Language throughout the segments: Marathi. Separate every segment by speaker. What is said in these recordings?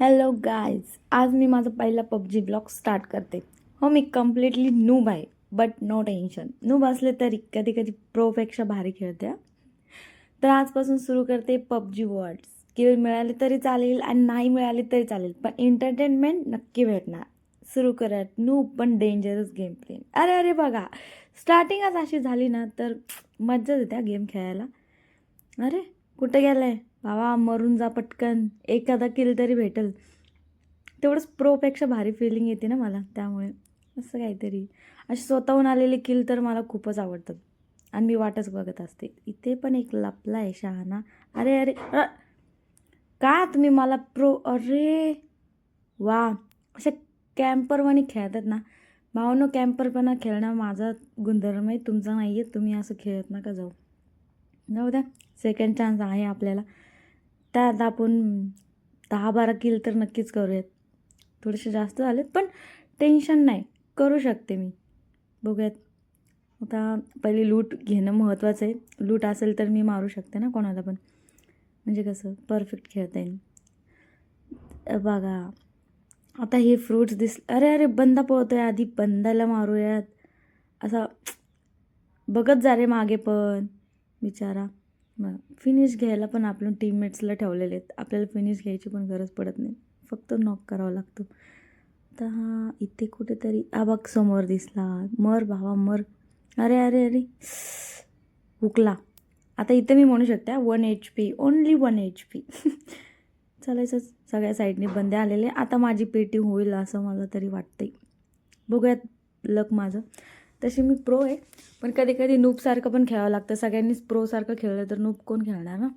Speaker 1: हॅलो गाईज, आज मी माझा पहिला पबजी ब्लॉग स्टार्ट करते. हो, मी कम्प्लिटली नूब आहे, बट नो टेन्शन. नूब असले तरी कधी कधी प्रोपेक्षा भारी खेळते. तर आजपासून सुरू करते पबजी वर्ल्ड. स्किल मिळाली तरी चालेल आणि नाही मिळाली तरी चालेल, पण एंटरटेनमेंट नक्की भेटणार. सुरू करत नूब पण डेंजरस गेम प्ले. अरे अरे बघा, स्टार्टिंगच अशी झाली ना तर मज्जाच येते गेम खेळायला. अरे कुठे गेलाय बाबा, मरून जा पटकन, एखादा किल तरी भेटेल. तेवढंच प्रोपेक्षा भारी फिलिंग येते ना मला, त्यामुळे असं काहीतरी अशी स्वतःहून आलेले किल तर मला खूपच आवडतात आणि मी वाटच बघत असते. इथे पण एक लपला आहे शहाणा. अरे अरे का तुम्ही मला अरे वा, असे कॅम्परवाणी खेळतात ना भावांनो. कॅम्परपणा खेळणं माझा गुणधर्म आहे, तुमचा नाही आहे. तुम्ही असं खेळत नका जाऊ. जाऊ द्या, सेकंड चान्स आहे आपल्याला. त्यात आपण 10-12 किल तर नक्कीच करूयात. थोडेसे जास्त झालेत पण टेन्शन नाही, करू शकते मी. बघूयात. आता पहिले लूट घेणं महत्त्वाचं आहे. लूट असेल तर मी मारू शकते ना कोणाला पण, म्हणजे कसं परफेक्ट खेळता येईल. बघा आता हे फ्रूट्स अरे अरे बंदा पळतोय, आधी बंदाला मारूयात. असा बघत जा रे मागे पण बिचारा. मग फिनिश घ्यायला पण आपण टीममेट्सला ठेवलेले आहेत, आपल्याला फिनिश घ्यायची पण गरज पडत नाही, फक्त नॉक करावा लागतो. तर हा इथे कुठेतरी बघ समोर दिसला. मर भावा मर. अरे अरे अरे हुकला. आता इथे मी म्हणू शकते 1 HP, ओनली 1 HP. चालायचं. सगळ्या साईडने बंदे आलेले. आता माझी पेटी होईल असं मला तरी वाटतंय. बघूयात लक माझं. तशी मी प्रो आहे, पण कधी कधी नूबसारखं पण खेळावं लागतं. सगळ्यांनीच प्रोसारखं खेळलं तर नूब कोण खेळणार ना.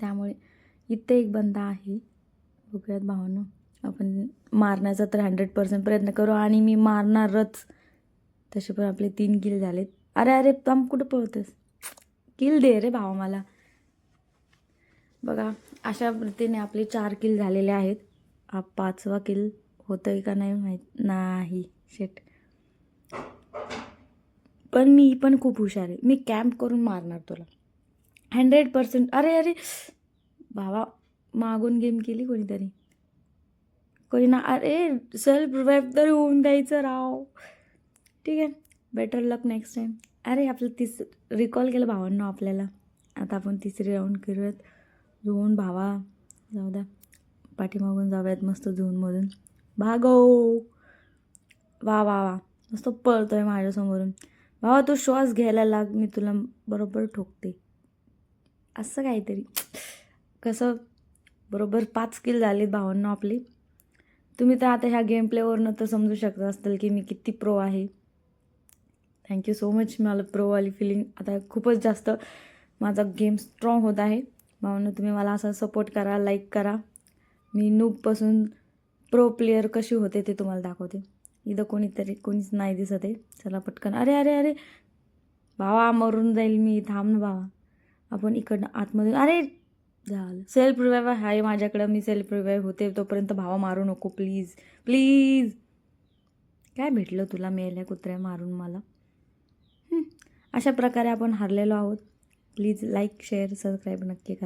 Speaker 1: त्यामुळे इथे एक बंदा आहे. बघूयात भावांनो, आपण मारण्याचा तर 100% प्रयत्न करू आणि मी मारणारच. तसे पण आपले 3 किल झालेत. अरे अरे तम कुठं पळतेस, किल दे रे भावा मला. बघा अशा रीतीने आपले 4 किल झालेले आहेत. हा 5वा किल होतं आहे का नाही माहीत नाही. शेट, पण मी पण खूप हुशार आहे. मी कॅम्प करून मारणार तुला 100%. अरे अरे भावा, मागून गेम केली कोणीतरी. कोणी ना. अरे सेल्फ रिवाइव्ह तर होऊन द्यायचं राव. ठीक आहे, बेटर लक नेक्स्ट टाईम. अरे आपलं रिकॉल केलं भावांनो आपल्याला. आता आपण तिसरी राऊंड करूयात. झोन भावा, जाऊ द्या, पाठीमागून जाऊयात मस्त झोनमधून. भागो. वा वा वा, मस्त पळतोय माझ्यासमोरून. भावा तू श्वास घ्यायला लाग, मी तुला बरोबर ठोकते. असं काहीतरी कसं. बरोबर 5 किल झालेत भावांनो आपली. तुम्ही तर आता ह्या गेम प्लेवरनं तर समजू शकता असतील की मी किती प्रो आहे. Thank you so much. मला प्रोवाली फिलिंग आता खूपच जास्त. माझा गेम स्ट्रॉंग होत आहे भावांनो. तुम्ही मला असा सपोर्ट करा, लाईक करा. मी नूबपासून प्रो प्लेयर कशी होते ते तुम्हाला दाखवते. इथं कोणीच नाही दिसत आहे. चला पटकन. अरे अरे अरे भावा, मरून जाईल मी. थांब ना भावा. आपण इकडनं आतमध्ये. अरे झालं, सेल्फ रिवाइव्ह आहे माझ्याकडं. मी सेल्फ रिवाइव्ह होते तोपर्यंत भावा मारू नको प्लीज प्लीज. काय भेटलं तुला मेल्या कुत्र्या मारून मला. अशा प्रकारे आपण हरलेलो आहोत. प्लीज लाईक शेअर सबस्क्राईब नक्की करा.